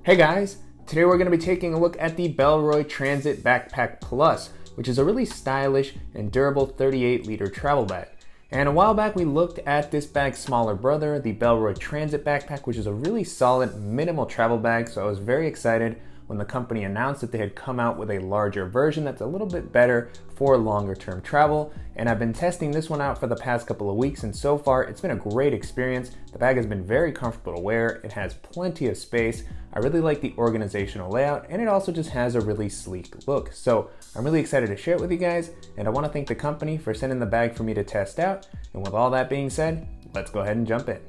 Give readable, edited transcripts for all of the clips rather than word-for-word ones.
Hey guys, today we're going to be taking a look at the Bellroy Transit Backpack Plus, which is a really stylish and durable 38-liter travel bag. And a while back we looked at this bag's smaller brother, the Bellroy Transit Backpack, which is a really solid minimal travel bag, so I was very excited when the company announced that they had come out with a larger version that's a little bit better for longer term travel. And I've been testing this one out for the past couple of weeks, and so far it's been a great experience. The bag has been very comfortable to wear, it has plenty of space, I really like the organizational layout, and it also just has a really sleek look. So I'm really excited to share it with you guys, and I want to thank the company for sending the bag for me to test out. And with all that being said, let's go ahead and jump in.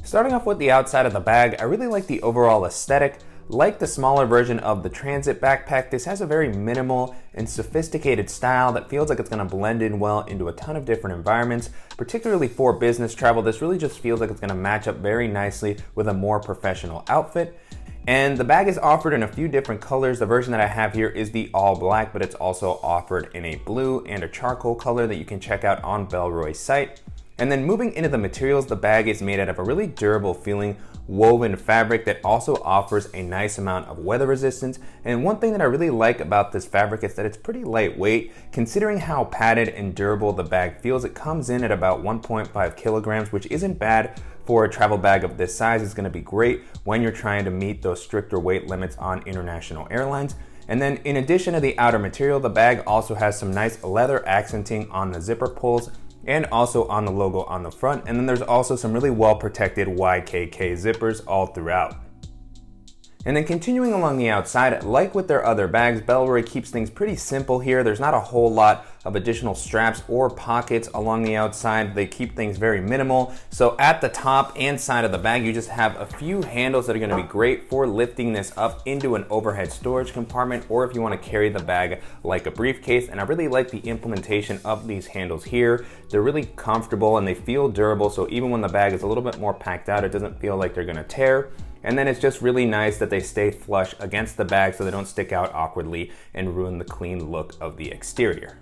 Starting off with the outside of the bag, I really like the overall aesthetic. Like the smaller version of the Transit Backpack, this has a very minimal and sophisticated style that feels like it's going to blend in well into a ton of different environments. Particularly for business travel, this really just feels like it's going to match up very nicely with a more professional outfit. And the bag is offered in a few different colors. The version that I have here is the all black, but it's also offered in a blue and a charcoal color that you can check out on Bellroy's site. And then moving into the materials, the bag is made out of a really durable feeling woven fabric that also offers a nice amount of weather resistance. And one thing that I really like about this fabric is that it's pretty lightweight. Considering how padded and durable the bag feels, it comes in at about 1.5 kilograms, which isn't bad for a travel bag of this size. It's going to be great when you're trying to meet those stricter weight limits on international airlines. And then in addition to the outer material, the bag also has some nice leather accenting on the zipper pulls and also on the logo on the front. And then there's also some really well protected YKK zippers all throughout. And then continuing along the outside, like with their other bags, Bellroy keeps things pretty simple here. There's not a whole lot of additional straps or pockets along the outside. They keep things very minimal. So at the top and side of the bag, you just have a few handles that are going to be great for lifting this up into an overhead storage compartment, or if you want to carry the bag like a briefcase. And I really like the implementation of these handles here. They're really comfortable and they feel durable, so even when the bag is a little bit more packed out, it doesn't feel like they're going to tear. And then it's just really nice that they stay flush against the bag so they don't stick out awkwardly and ruin the clean look of the exterior.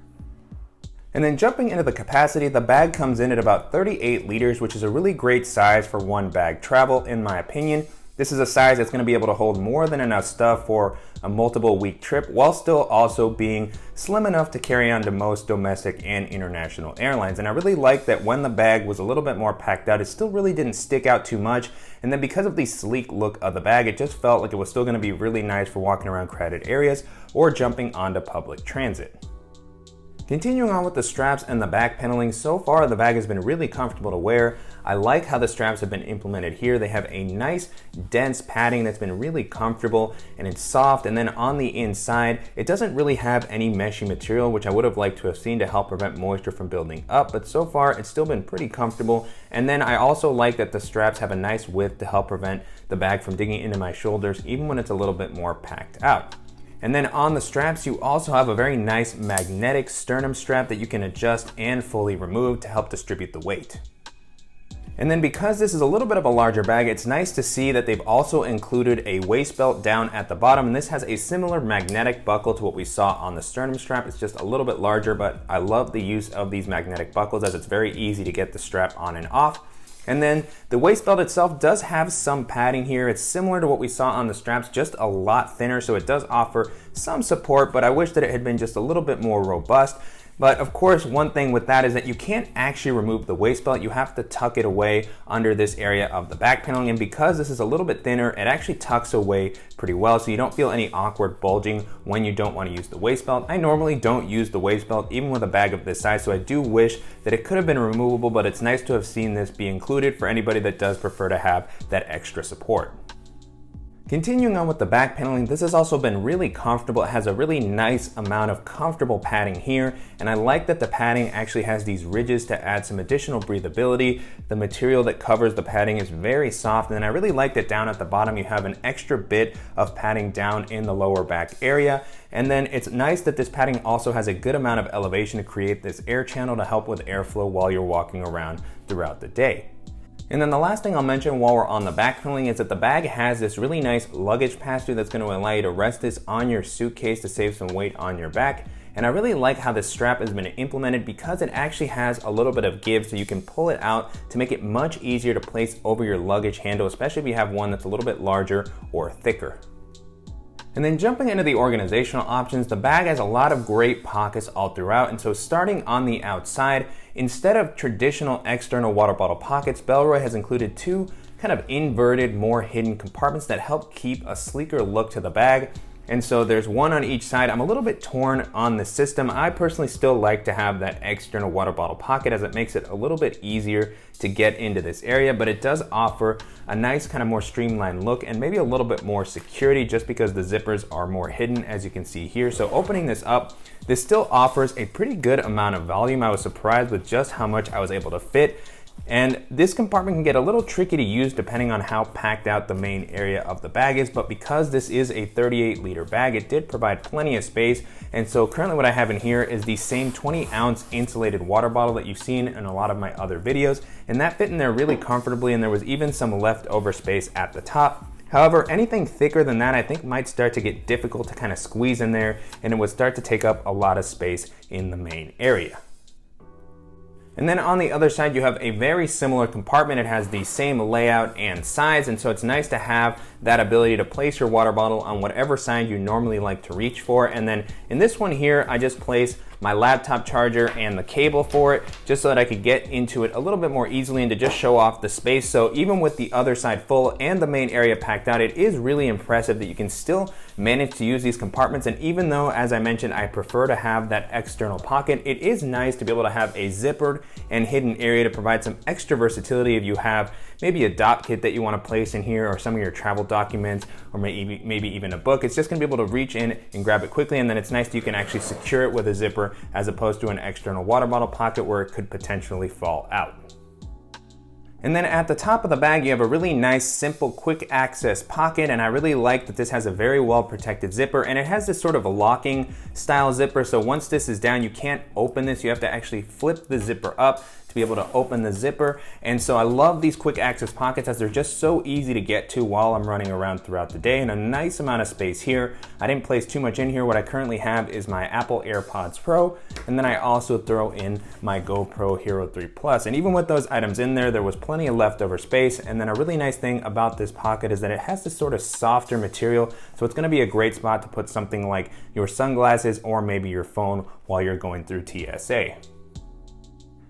And then jumping into the capacity, the bag comes in at about 38 liters, which is a really great size for one bag travel, in my opinion. This is a size that's going to be able to hold more than enough stuff for a multiple week trip, while still also being slim enough to carry on to most domestic and international airlines. And I really like that when the bag was a little bit more packed out, it still really didn't stick out too much. And then because of the sleek look of the bag, it just felt like it was still going to be really nice for walking around crowded areas or jumping onto public transit. Continuing on with the straps and the back paneling, so far the bag has been really comfortable to wear. I like how the straps have been implemented here. They have a nice dense padding that's been really comfortable and it's soft. And then on the inside, it doesn't really have any meshy material, which I would have liked to have seen to help prevent moisture from building up. But so far it's still been pretty comfortable. And then I also like that the straps have a nice width to help prevent the bag from digging into my shoulders, even when it's a little bit more packed out. And then on the straps, you also have a very nice magnetic sternum strap that you can adjust and fully remove to help distribute the weight. And then because this is a little bit of a larger bag, it's nice to see that they've also included a waist belt down at the bottom. And this has a similar magnetic buckle to what we saw on the sternum strap. It's just a little bit larger, but I love the use of these magnetic buckles as it's very easy to get the strap on and off. And then the waist belt itself does have some padding here. It's similar to what we saw on the straps, just a lot thinner, so it does offer some support, but I wish that it had been just a little bit more robust. But of course, one thing with that is that you can't actually remove the waist belt. You have to tuck it away under this area of the back paneling. And because this is a little bit thinner, it actually tucks away pretty well, so you don't feel any awkward bulging when you don't want to use the waist belt. I normally don't use the waist belt even with a bag of this size, so I do wish that it could have been removable, but it's nice to have seen this be included for anybody that does prefer to have that extra support. Continuing on with the back paneling, this has also been really comfortable. It has a really nice amount of comfortable padding here, and I like that the padding actually has these ridges to add some additional breathability. The material that covers the padding is very soft, and then I really like that down at the bottom you have an extra bit of padding down in the lower back area. And then it's nice that this padding also has a good amount of elevation to create this air channel to help with airflow while you're walking around throughout the day. And then the last thing I'll mention while we're on the back paneling is that the bag has this really nice luggage pass-through that's going to allow you to rest this on your suitcase to save some weight on your back. And I really like how this strap has been implemented because it actually has a little bit of give, so you can pull it out to make it much easier to place over your luggage handle, especially if you have one that's a little bit larger or thicker. And then jumping into the organizational options, the bag has a lot of great pockets all throughout. And so starting on the outside, instead of traditional external water bottle pockets, Bellroy has included two kind of inverted, more hidden compartments that help keep a sleeker look to the bag. And so there's one on each side. I'm a little bit torn on the system. I personally still like to have that external water bottle pocket as it makes it a little bit easier to get into this area, but it does offer a nice kind of more streamlined look and maybe a little bit more security just because the zippers are more hidden, as you can see here. So opening this up, this still offers a pretty good amount of volume. I was surprised with just how much I was able to fit. And this compartment can get a little tricky to use depending on how packed out the main area of the bag is, but because this is a 38-liter bag, it did provide plenty of space. And so currently what I have in here is the same 20-ounce insulated water bottle that you've seen in a lot of my other videos, and that fit in there really comfortably, and there was even some leftover space at the top. However, anything thicker than that I think might start to get difficult to kind of squeeze in there, and it would start to take up a lot of space in the main area. And then on the other side, you have a very similar compartment. It has the same layout and size, and so it's nice to have that ability to place your water bottle on whatever side you normally like to reach for. And then in this one here, I just place my laptop charger and the cable for it, just so that I could get into it a little bit more easily and to just show off the space. So even with the other side full and the main area packed out, it is really impressive that you can still manage to use these compartments. And even though, as I mentioned, I prefer to have that external pocket, it is nice to be able to have a zippered and hidden area to provide some extra versatility if you have maybe a doc kit that you want to place in here, or some of your travel documents, or maybe even a book. It's just going to be able to reach in and grab it quickly, and then it's nice that you can actually secure it with a zipper as opposed to an external water bottle pocket where it could potentially fall out. And then at the top of the bag, you have a really nice, simple, quick access pocket, and I really like that this has a very well protected zipper, and it has this sort of a locking style zipper, so once this is down, you can't open this. You have to actually flip the zipper up to be able to open the zipper. And so I love these quick access pockets as they're just so easy to get to while I'm running around throughout the day, and a nice amount of space here. I didn't place too much in here. What I currently have is my Apple AirPods Pro, and then I also throw in my GoPro Hero 3 Plus. And even with those items in there, there was plenty of leftover space. And then a really nice thing about this pocket is that it has this sort of softer material, so it's going to be a great spot to put something like your sunglasses or maybe your phone while you're going through TSA.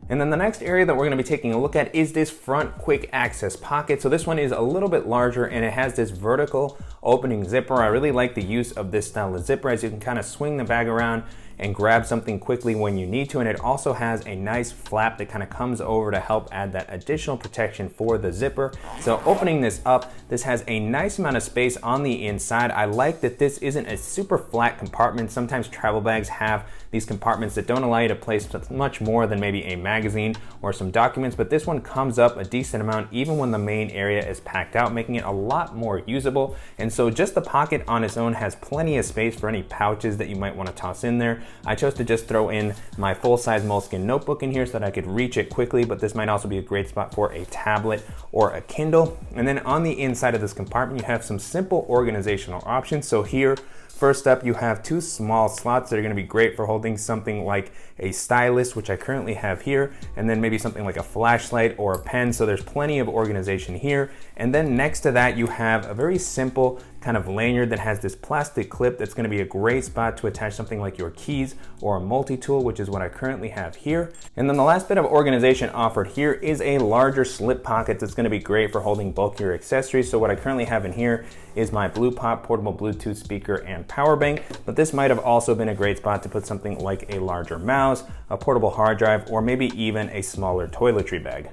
And then the next area that we're going to be taking a look at is this front quick access pocket. So this one is a little bit larger, and it has this vertical opening zipper. I really like the use of this style of zipper, as you can kind of swing the bag around and grab something quickly when you need to. And it also has a nice flap that kind of comes over to help add that additional protection for the zipper. So opening this up, this has a nice amount of space on the inside. I like that this isn't a super flat compartment. Sometimes travel bags have these compartments that don't allow you to place much more than maybe a magazine or some documents, but this one comes up a decent amount even when the main area is packed out, making it a lot more usable. And so just the pocket on its own has plenty of space for any pouches that you might want to toss in there. I chose to just throw in my full-size moleskin notebook in here so that I could reach it quickly, but this might also be a great spot for a tablet or a Kindle. And then on the inside of this compartment, you have some simple organizational options. So here, first up, you have two small slots that are going to be great for holding something like a stylus, which I currently have here, and then maybe something like a flashlight or a pen. So there's plenty of organization here. And then next to that, you have a very simple kind of lanyard that has this plastic clip that's going to be a great spot to attach something like your keys or a multi-tool, which is what I currently have here. And then the last bit of organization offered here is a larger slip pocket that's going to be great for holding bulkier accessories. So what I currently have in here is my Blue Pop portable Bluetooth speaker and power bank, but this might have also been a great spot to put something like a larger mouse, a portable hard drive, or maybe even a smaller toiletry bag.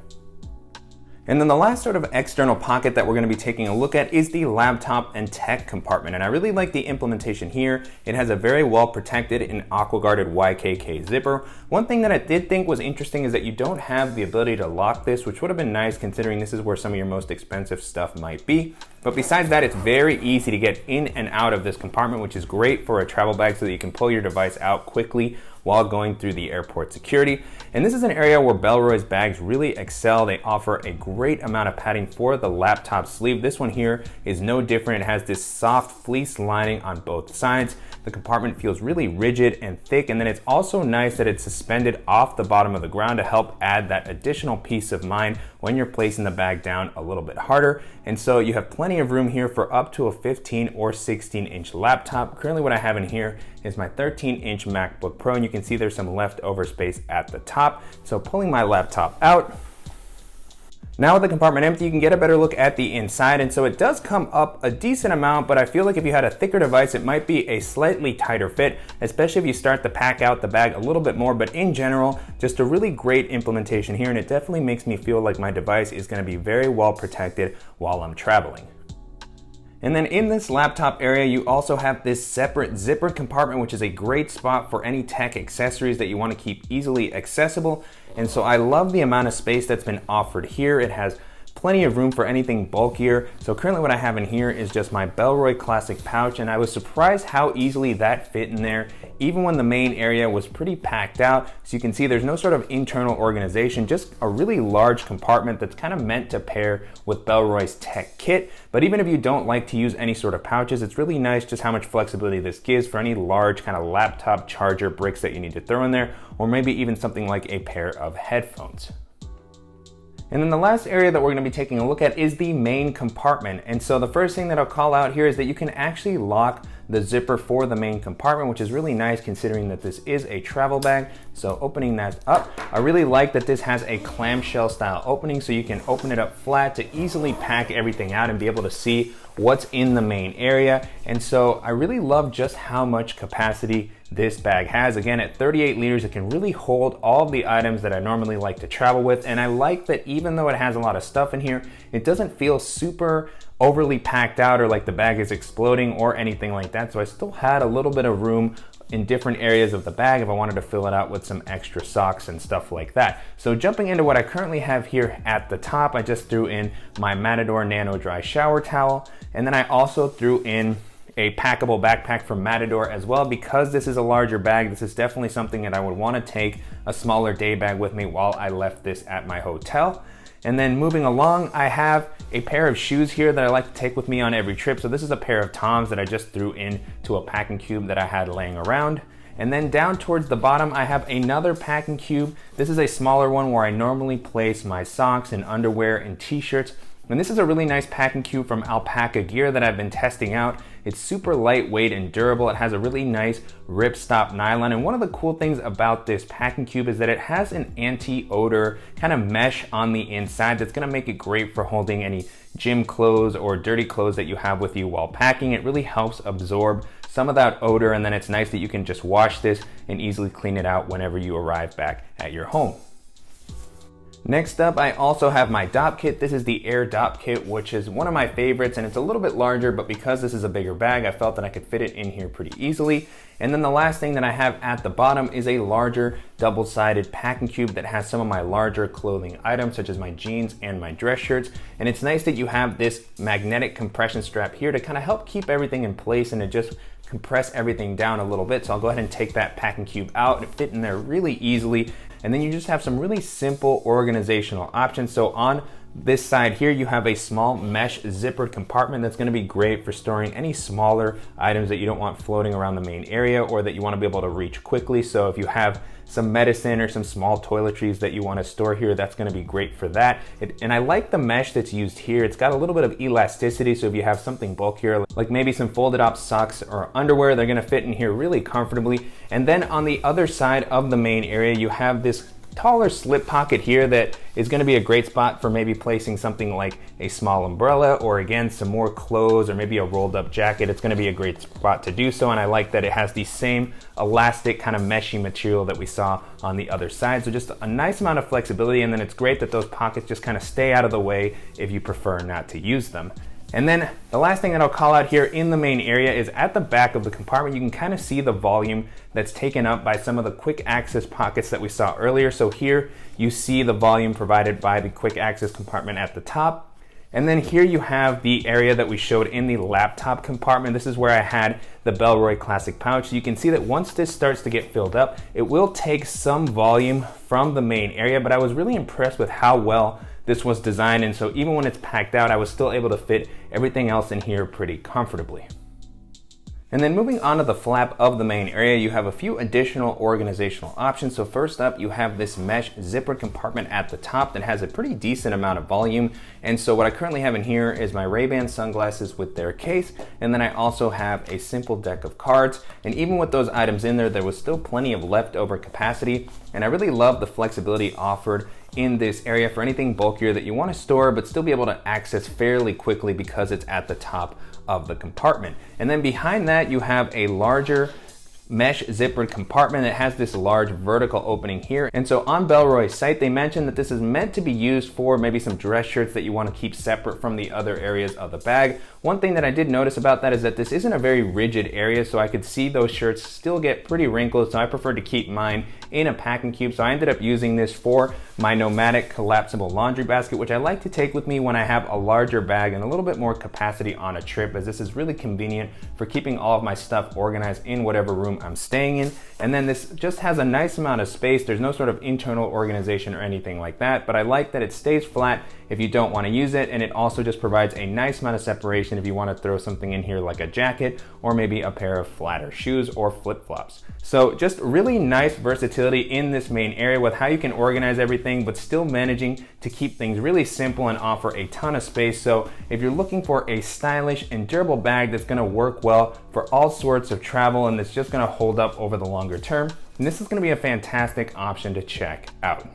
And then the last sort of external pocket that we're going to be taking a look at is the laptop and tech compartment. And I really like the implementation here. It has a very well protected and aqua guarded YKK zipper. One thing that I did think was interesting is that you don't have the ability to lock this, which would have been nice considering this is where some of your most expensive stuff might be. But besides that, it's very easy to get in and out of this compartment, which is great for a travel bag so that you can pull your device out quickly while going through the airport security. And this is an area where Bellroy's bags really excel. They offer a great amount of padding for the laptop sleeve. This one here is no different. It has this soft fleece lining on both sides. The compartment feels really rigid and thick, and then it's also nice that it's suspended off the bottom of the ground to help add that additional peace of mind when you're placing the bag down a little bit harder. And so you have plenty of room here for up to a 15 or 16-inch laptop. Currently what I have in here is my 13-inch MacBook Pro, and you can see there's some leftover space at the top. So pulling my laptop out, now with the compartment empty, you can get a better look at the inside, and so it does come up a decent amount, but I feel like if you had a thicker device, it might be a slightly tighter fit, especially if you start to pack out the bag a little bit more. But in general, just a really great implementation here, and it definitely makes me feel like my device is going to be very well protected while I'm traveling. And then in this laptop area, you also have this separate zippered compartment, which is a great spot for any tech accessories that you want to keep easily accessible. And so I love the amount of space that's been offered here. It has plenty of room for anything bulkier. So currently what I have in here is just my Bellroy Classic pouch, and I was surprised how easily that fit in there, even when the main area was pretty packed out. So you can see there's no sort of internal organization, just a really large compartment that's kind of meant to pair with Bellroy's tech kit. But even if you don't like to use any sort of pouches, it's really nice just how much flexibility this gives for any large kind of laptop charger bricks that you need to throw in there, or maybe even something like a pair of headphones. And then the last area that we're going to be taking a look at is the main compartment. And so the first thing that I'll call out here is that you can actually lock the zipper for the main compartment, which is really nice considering that this is a travel bag. So opening that up, I really like that this has a clamshell style opening, so you can open it up flat to easily pack everything out and be able to see what's in the main area. And so I really love just how much capacity this bag has. Again, at 38 liters, it can really hold all of the items that I normally like to travel with. And I like that even though it has a lot of stuff in here, it doesn't feel super overly packed out or like the bag is exploding or anything like that. So I still had a little bit of room in different areas of the bag if I wanted to fill it out with some extra socks and stuff like that. So jumping into what I currently have here at the top, I just threw in my Matador Nano Dry Shower Towel, and then I also threw in a packable backpack from Matador as well. Because this is a larger bag, this is definitely something that I would want to take a smaller day bag with me while I left this at my hotel. And then moving along, I have a pair of shoes here that I like to take with me on every trip. So this is a pair of Toms that I just threw into a packing cube that I had laying around. And then down towards the bottom, I have another packing cube. This is a smaller one where I normally place my socks and underwear and t-shirts. And this is a really nice packing cube from Alpaca Gear that I've been testing out. It's super lightweight and durable. It has a really nice ripstop nylon. And one of the cool things about this packing cube is that it has an anti-odor kind of mesh on the inside that's gonna make it great for holding any gym clothes or dirty clothes that you have with you while packing. It really helps absorb some of that odor, and then it's nice that you can just wash this and easily clean it out whenever you arrive back at your home. Next up, I also have my DOP kit. This is the Air DOP kit, which is one of my favorites, and it's a little bit larger, but because this is a bigger bag, I felt that I could fit it in here pretty easily. And then the last thing that I have at the bottom is a larger double-sided packing cube that has some of my larger clothing items, such as my jeans and my dress shirts. And it's nice that you have this magnetic compression strap here to kind of help keep everything in place and to just compress everything down a little bit. So I'll go ahead and take that packing cube out. It fit in there really easily. And then you just have some really simple organizational options. So on this side here, you have a small mesh zippered compartment that's going to be great for storing any smaller items that you don't want floating around the main area or that you want to be able to reach quickly. So if you have some medicine or some small toiletries that you want to store here, that's going to be great for that. And I like the mesh that's used here. It's got a little bit of elasticity, so if you have something bulkier, like maybe some folded up socks or underwear, they're going to fit in here really comfortably. And then on the other side of the main area, you have this taller slip pocket here that is going to be a great spot for maybe placing something like a small umbrella, or again, some more clothes, or maybe a rolled up jacket. It's going to be a great spot to do so. And I like that it has the same elastic kind of meshy material that we saw on the other side. So just a nice amount of flexibility. And then it's great that those pockets just kind of stay out of the way if you prefer not to use them. And then the last thing that I'll call out here in the main area is at the back of the compartment, you can kind of see the volume that's taken up by some of the quick access pockets that we saw earlier. So here you see the volume provided by the quick access compartment at the top. And then here you have the area that we showed in the laptop compartment. This is where I had the Bellroy Classic pouch. You can see that once this starts to get filled up, it will take some volume from the main area, but I was really impressed with how well this was designed. And so even when it's packed out, I was still able to fit everything else in here pretty comfortably. And then moving on to the flap of the main area, you have a few additional organizational options. So first up, you have this mesh zipper compartment at the top that has a pretty decent amount of volume. And so what I currently have in here is my Ray-Ban sunglasses with their case. And then I also have a simple deck of cards. And even with those items in there, there was still plenty of leftover capacity. And I really love the flexibility offered in this area for anything bulkier that you want to store but still be able to access fairly quickly because it's at the top of the compartment. And then behind that you have a larger mesh zippered compartment that has this large vertical opening here. And so on Bellroy's site, they mentioned that this is meant to be used for maybe some dress shirts that you want to keep separate from the other areas of the bag. One thing that I did notice about that is that this isn't a very rigid area, so I could see those shirts still get pretty wrinkled, so I prefer to keep mine in a packing cube. So I ended up using this for my nomadic collapsible laundry basket, which I like to take with me when I have a larger bag and a little bit more capacity on a trip, as this is really convenient for keeping all of my stuff organized in whatever room I'm staying in. And then this just has a nice amount of space. There's no sort of internal organization or anything like that, but I like that it stays flat if you don't want to use it, and it also just provides a nice amount of separation if you want to throw something in here like a jacket or maybe a pair of flatter shoes or flip-flops. So just really nice versatility in this main area with how you can organize everything but still managing to keep things really simple and offer a ton of space. So if you're looking for a stylish and durable bag that's going to work well for all sorts of travel and that's just going to hold up over the longer term, then this is going to be a fantastic option to check out.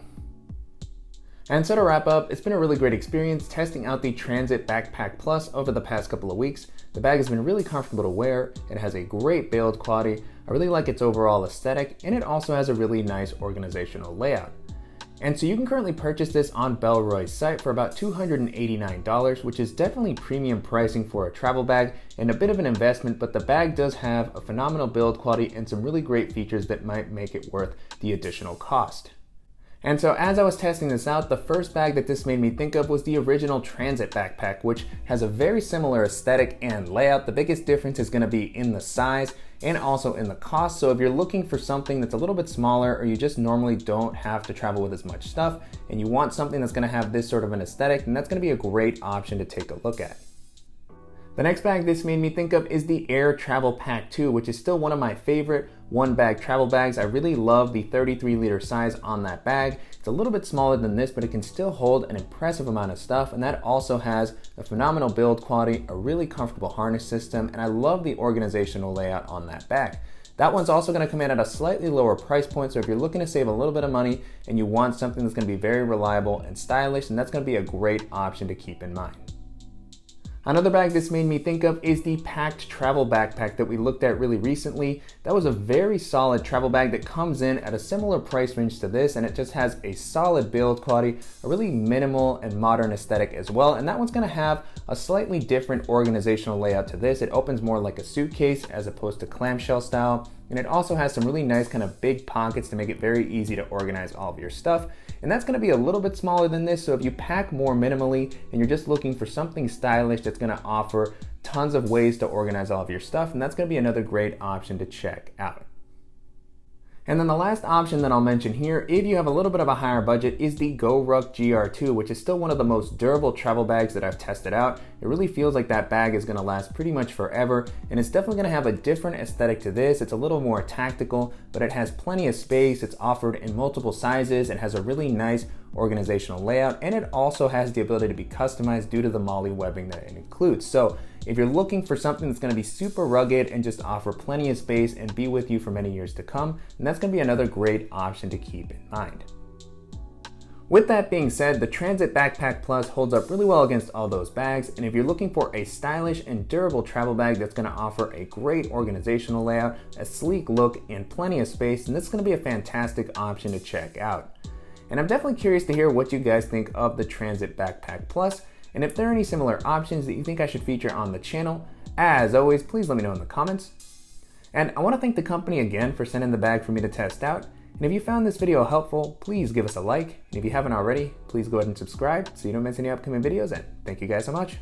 And so to wrap up, it's been a really great experience testing out the Transit Backpack Plus over the past couple of weeks. The bag has been really comfortable to wear, it has a great build quality, I really like its overall aesthetic, and it also has a really nice organizational layout. And so you can currently purchase this on Bellroy's site for about $289, which is definitely premium pricing for a travel bag and a bit of an investment, but the bag does have a phenomenal build quality and some really great features that might make it worth the additional cost. And so as I was testing this out, the first bag that this made me think of was the original Transit Backpack, which has a very similar aesthetic and layout. The biggest difference is going to be in the size and also in the cost. So if you're looking for something that's a little bit smaller, or you just normally don't have to travel with as much stuff and you want something that's going to have this sort of an aesthetic, then that's going to be a great option to take a look at. The next bag this made me think of is the Air Travel Pack 2, which is still one of my favorite one-bag travel bags. I really love the 33-liter size on that bag. It's a little bit smaller than this, but it can still hold an impressive amount of stuff, and that also has a phenomenal build quality, a really comfortable harness system, and I love the organizational layout on that bag. That one's also going to come in at a slightly lower price point, so if you're looking to save a little bit of money and you want something that's going to be very reliable and stylish, then that's going to be a great option to keep in mind. Another bag this made me think of is the packed travel backpack that we looked at really recently. That was a very solid travel bag that comes in at a similar price range to this, and it just has a solid build quality, a really minimal and modern aesthetic as well. And that one's gonna have a slightly different organizational layout to this. It opens more like a suitcase as opposed to clamshell style. And it also has some really nice kind of big pockets to make it very easy to organize all of your stuff. And that's going to be a little bit smaller than this, so if you pack more minimally and you're just looking for something stylish that's going to offer tons of ways to organize all of your stuff, and that's going to be another great option to check out. And then the last option that I'll mention here, if you have a little bit of a higher budget, is the GoRuck GR2, which is still one of the most durable travel bags that I've tested out. It really feels like that bag is going to last pretty much forever, and it's definitely going to have a different aesthetic to this. It's a little more tactical, but it has plenty of space. It's offered in multiple sizes. It has a really nice organizational layout, and it also has the ability to be customized due to the MOLLE webbing that it includes. So if you're looking for something that's going to be super rugged and just offer plenty of space and be with you for many years to come, then that's going to be another great option to keep in mind. With that being said, the Transit Backpack Plus holds up really well against all those bags, and if you're looking for a stylish and durable travel bag that's going to offer a great organizational layout, a sleek look, and plenty of space, then this is going to be a fantastic option to check out. And I'm definitely curious to hear what you guys think of the Transit Backpack Plus, and if there are any similar options that you think I should feature on the channel. As always, please let me know in the comments. And I want to thank the company again for sending the bag for me to test out. And And if you found this video helpful, please give us a like. And if you haven't already, please go ahead and subscribe so you don't miss any upcoming videos. And thank you guys so much.